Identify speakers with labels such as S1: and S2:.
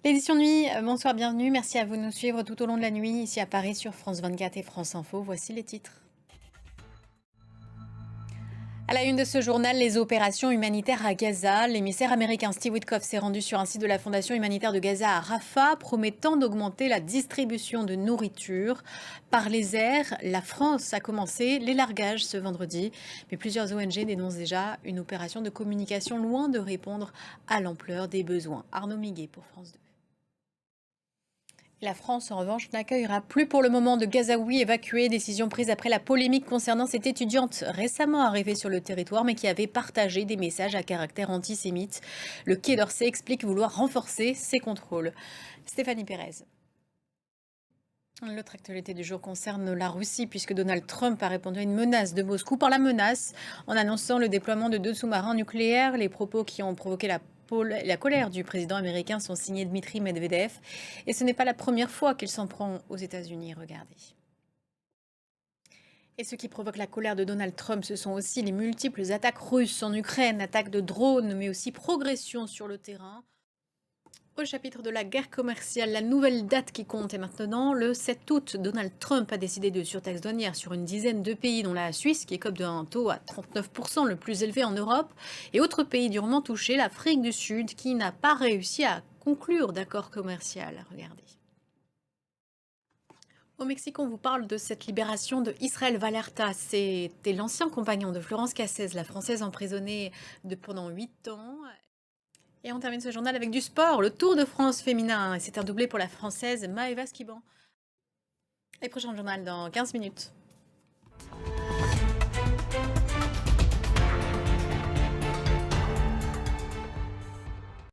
S1: L'édition nuit, bonsoir, bienvenue. Merci à vous de nous suivre tout au long de la nuit, ici à Paris sur France 24 et France Info. Voici les titres. À la une de ce journal, les opérations humanitaires à Gaza. L'émissaire américain Steve Witkoff s'est rendu sur un site de la Fondation humanitaire de Gaza à Rafah, promettant d'augmenter la distribution de nourriture. Par les airs, la France a commencé les largages ce vendredi, mais plusieurs ONG dénoncent déjà une opération de communication loin de répondre à l'ampleur des besoins. Arnaud Miguet pour France 2. La France, en revanche, n'accueillera plus pour le moment de Gazaouis évacués, décision prise après la polémique concernant cette étudiante récemment arrivée sur le territoire mais qui avait partagé des messages à caractère antisémite. Le Quai d'Orsay explique vouloir renforcer ses contrôles. Stéphanie Pérez. L'autre actualité du jour concerne la Russie puisque Donald Trump a répondu à une menace de Moscou par la menace en annonçant le déploiement de 2 sous-marins nucléaires. Les propos qui ont provoqué la colère du président américain sont signés Dmitri Medvedev. Et ce n'est pas la première fois qu'il s'en prend aux États-Unis. Regardez. Et ce qui provoque la colère de Donald Trump, ce sont aussi les multiples attaques russes en Ukraine, attaques de drones, mais aussi progression sur le terrain. Au chapitre de la guerre commerciale, la nouvelle date qui compte est maintenant le 7 août. Donald Trump a décidé de surtaxe douanière sur une dizaine de pays, dont la Suisse, qui écope d'un taux à 39%, le plus élevé en Europe, et autres pays durement touchés, l'Afrique du Sud, qui n'a pas réussi à conclure d'accord commercial. Regardez. Au Mexique, on vous parle de cette libération de Israël Vallarta. C'était l'ancien compagnon de Florence Cassez, la Française emprisonnée pendant 8 ans. Et on termine ce journal avec du sport, le Tour de France féminin. Et c'est un doublé pour la Française Maëva Skiban. Et prochain journal dans 15 minutes.